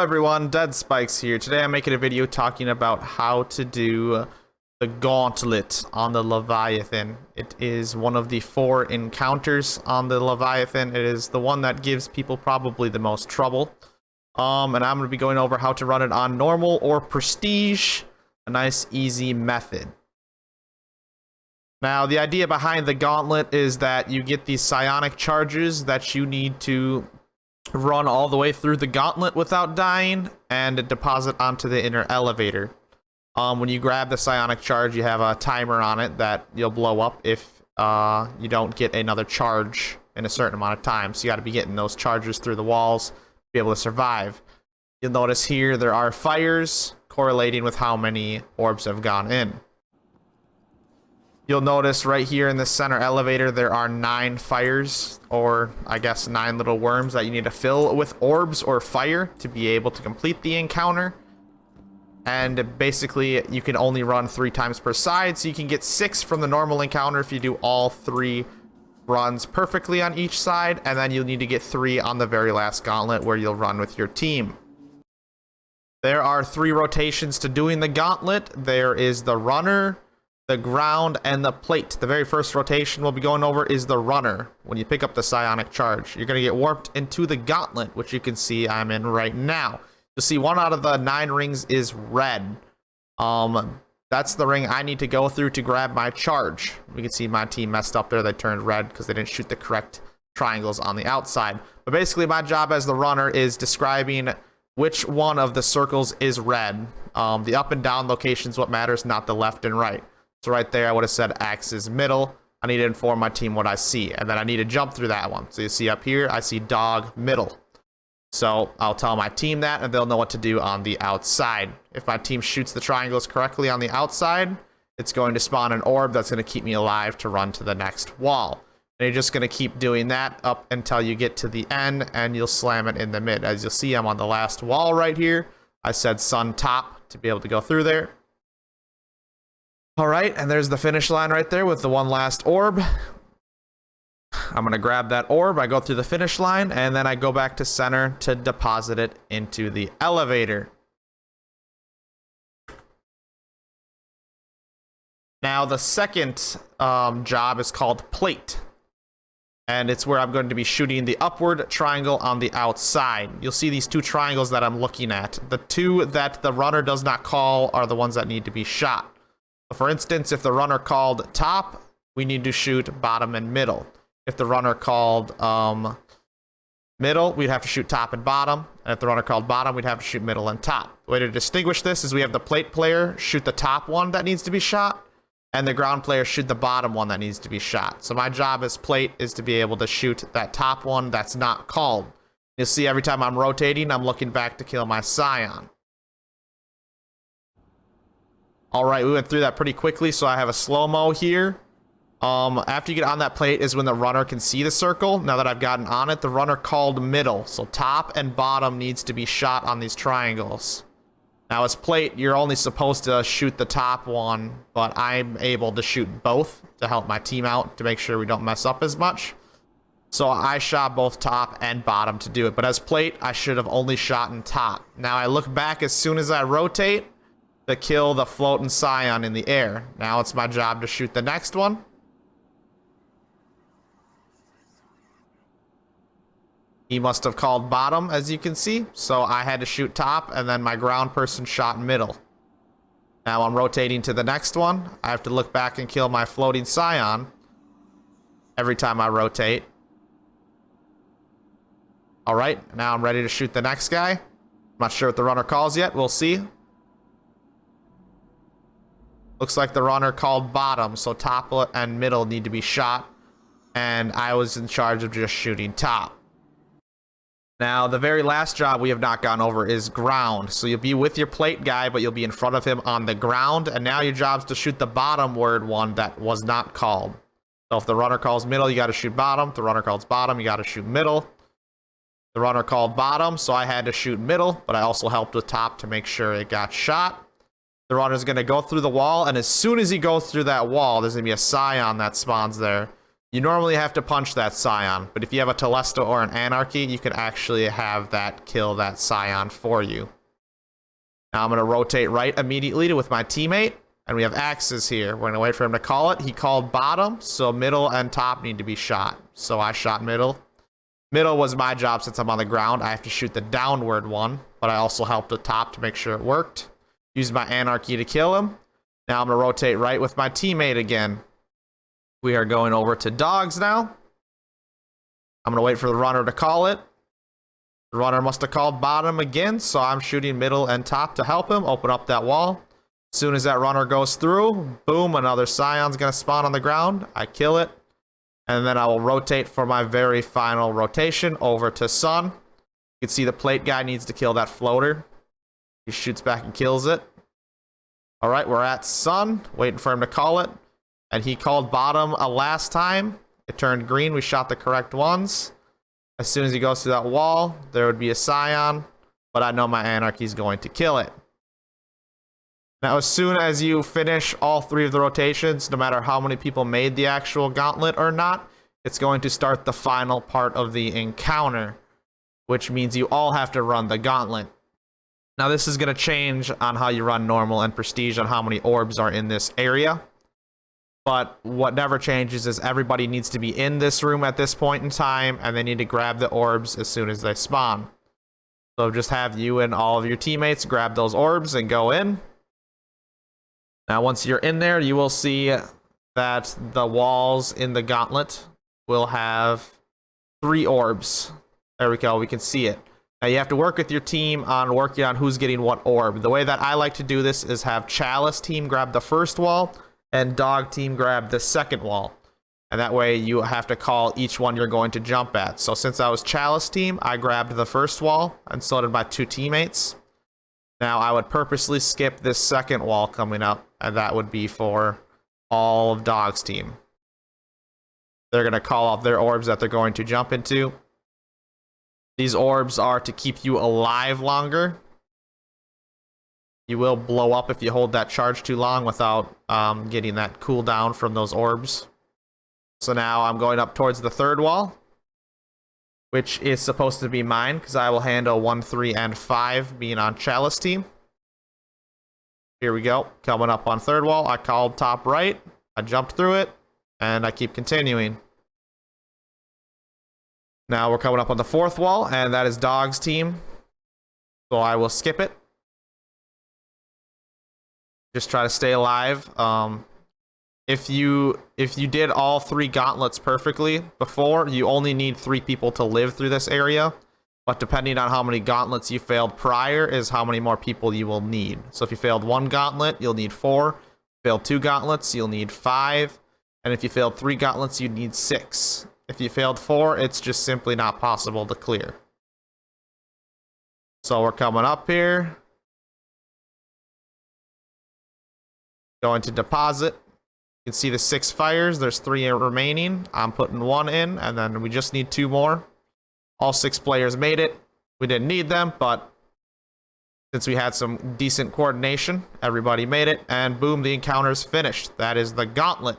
everyone, Dead Spikes here. Today I'm making a video talking about how to do the Gauntlet on the Leviathan. It is one of the 4 encounters on the Leviathan. It is the one that gives people probably the most trouble. And I'm going to be going over how to run it on normal or prestige, a nice easy method. Now, the idea behind the Gauntlet is that you get these psionic charges that you need to run all the way through the Gauntlet without dying and deposit onto the inner elevator. When you grab the psionic charge, you have a timer on it that you'll blow up if you don't get another charge in a certain amount of time. So you got to be getting those charges through the walls to be able to survive. You'll notice here there are fires correlating with how many orbs have gone in. You'll notice right here in the center elevator there are 9 fires, or I guess 9 little worms that you need to fill with orbs or fire to be able to complete the encounter. And basically you can only run 3 times per side, so you can get 6 from the normal encounter if you do all 3 runs perfectly on each side, and then you'll need to get 3 on the very last Gauntlet where you'll run with your team. There are 3 rotations to doing the Gauntlet. There is the runner, the ground, and the plate. The very first rotation we'll be going over is the runner. When you pick up the psionic charge, you're going to get warped into the Gauntlet, which you can see I'm in right now. You'll see 1 out of the 9 rings is red. That's the ring I need to go through to grab my charge. We can see my team messed up there. They turned red because they didn't shoot the correct triangles on the outside. But basically my job as the runner is describing which one of the circles is red. The up and down location is what matters, not the left and right. So right there, I would have said X is middle. I need to inform my team what I see, and then I need to jump through that one. So you see up here, I see dog middle. So I'll tell my team that, and they'll know what to do on the outside. If my team shoots the triangles correctly on the outside, it's going to spawn an orb that's going to keep me alive to run to the next wall. And you're just going to keep doing that up until you get to the end, and you'll slam it in the mid. As you'll see, I'm on the last wall right here. I said sun top to be able to go through there. Alright, and there's the finish line right there with the one last orb. I'm going to grab that orb, I go through the finish line, and then I go back to center to deposit it into the elevator. Now, the second job is called plate. And it's where I'm going to be shooting the upward triangle on the outside. You'll see these 2 triangles that I'm looking at. The 2 that the runner does not call are the ones that need to be shot. For instance, if the runner called top, we need to shoot bottom and middle. If the runner called middle, we'd have to shoot top and bottom. And if the runner called bottom, we'd have to shoot middle and top. The way to distinguish this is we have the plate player shoot the top one that needs to be shot, and the ground player shoot the bottom one that needs to be shot. So my job as plate is to be able to shoot that top one that's not called. You'll see every time I'm rotating, I'm looking back to kill my scion. Alright, we went through that pretty quickly, so I have a slow-mo here. After you get on that plate is when the runner can see the circle. Now that I've gotten on it, the runner called middle. So top and bottom needs to be shot on these triangles. Now as plate, you're only supposed to shoot the top one, but I'm able to shoot both to help my team out to make sure we don't mess up as much. So I shot both top and bottom to do it. But as plate, I should have only shot in top. Now I look back as soon as I rotate to kill the floating scion in the air. Now it's my job to shoot the next one. He must have called bottom, as you can see, so I had to shoot top, and then my ground person shot middle. Now I'm rotating to the next one. I have to look back and kill my floating scion every time I rotate. Alright, now I'm ready to shoot the next guy. I'm not sure what the runner calls yet, we'll see. Looks like the runner called bottom, so top and middle need to be shot, and I was in charge of just shooting top. Now, the very last job we have not gone over is ground. So you'll be with your plate guy, but you'll be in front of him on the ground, and now your job's to shoot the bottom word one that was not called. So if the runner calls middle, you got to shoot bottom. If the runner calls bottom, you got to shoot middle. The runner called bottom, so I had to shoot middle, but I also helped with top to make sure it got shot. The runner's going to go through the wall, and as soon as he goes through that wall, there's going to be a scion that spawns there. You normally have to punch that Scion, but if you have a Telesto or an Anarchy, you can actually have that kill that Scion for you. Now I'm going to rotate right immediately with my teammate, and we have axes here. We're going to wait for him to call it. He called bottom, so middle and top need to be shot. So I shot middle. Middle was my job since I'm on the ground. I have to shoot the downward one, but I also helped the top to make sure it worked. Used my Anarchy to kill him. Now I'm going to rotate right with my teammate again. We are going over to dogs now. I'm going to wait for the runner to call it. The runner must have called bottom again, so I'm shooting middle and top to help him open up that wall. As soon as that runner goes through, boom, another Scion's going to spawn on the ground. I kill it. And then I will rotate for my very final rotation over to Sun. You can see the plate guy needs to kill that floater. He shoots back and kills it. Alright, we're at Sun, waiting for him to call it. And he called bottom a last time. It turned green. We shot the correct ones. As soon as he goes through that wall, there would be a Scion. But I know my Anarchy is going to kill it. Now, as soon as you finish all 3 of the rotations, no matter how many people made the actual gauntlet or not, it's going to start the final part of the encounter, which means you all have to run the gauntlet. Now, this is going to change on how you run normal and prestige on how many orbs are in this area. But what never changes is everybody needs to be in this room at this point in time, and they need to grab the orbs as soon as they spawn. So just have you and all of your teammates grab those orbs and go in. Now, once you're in there, you will see that the walls in the gauntlet will have 3 orbs. There we go. We can see it. Now, you have to work with your team on working on who's getting what orb. The way that I like to do this is have Chalice team grab the first wall and Dog team grab the second wall. And that way you have to call each one you're going to jump at. So since I was Chalice team, I grabbed the first wall, and so did my 2 teammates. Now, I would purposely skip this second wall coming up, and that would be for all of Dog's team. They're going to call off their orbs that they're going to jump into. These orbs are to keep you alive longer. You will blow up if you hold that charge too long without getting that cooldown from those orbs. So now I'm going up towards the 3rd wall, which is supposed to be mine, because I will handle 1, 3, and 5 being on Chalice team. Here we go. Coming up on 3rd wall. I called top right. I jumped through it, and I keep continuing. Now we're coming up on the 4th wall, and that is Dog's team. So I will skip it. Just try to stay alive. If you did all 3 gauntlets perfectly before, you only need 3 people to live through this area. But depending on how many gauntlets you failed prior is how many more people you will need. So if you failed 1 gauntlet, you'll need 4. If you failed 2 gauntlets, you'll need 5. And if you failed 3 gauntlets, you'd need 6. If you failed 4, it's just simply not possible to clear. So we're coming up here. Going to deposit. You can see the 6 fires. There's 3 remaining. I'm putting 1 in, and then we just need 2 more. All 6 players made it. We didn't need them, but since we had some decent coordination, everybody made it, and boom, the encounter's finished. That is the Gauntlet.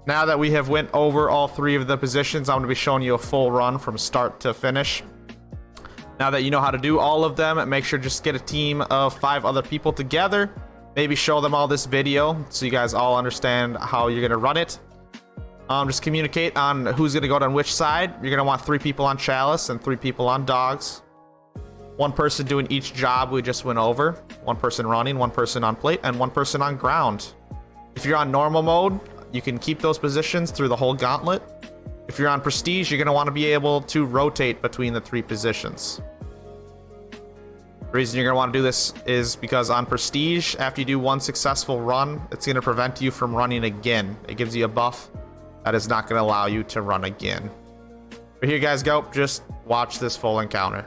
Now that we have went over all 3 of the positions, I'm going to be showing you a full run from start to finish. Now that you know how to do all of them, make sure just get a team of 5 other people together. Maybe show them all this video so you guys all understand how you're going to run it. Just communicate on who's going to go on which side. You're going to want 3 people on Chalice and 3 people on Dogs. 1 person doing each job we just went over. 1 person running, 1 person on plate, and 1 person on ground. If you're on normal mode, you can keep those positions through the whole gauntlet. If you're on prestige, you're going to want to be able to rotate between the 3 positions. The reason you're going to want to do this is because on prestige, after you do 1 successful run, it's going to prevent you from running again. It gives you a buff that is not going to allow you to run again. But here you guys go. Just watch this full encounter.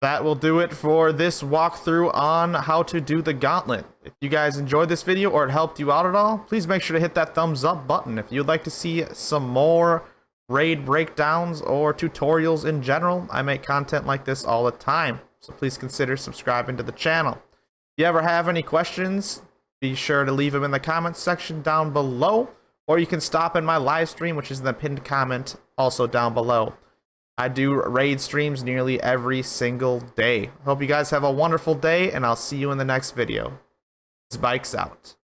that will do it for this walkthrough on how to do the Gauntlet. If you guys enjoyed this video or it helped you out at all, please make sure to hit that thumbs up button. If you'd like to see some more raid breakdowns or tutorials in general, I make content like this all the time, so please consider subscribing to the channel. If you ever have any questions, be sure to leave them in the comments section down below, or you can stop in my live stream, which is in the pinned comment also down below. I do raid streams nearly every single day. Hope you guys have a wonderful day, and I'll see you in the next video. Spikes out.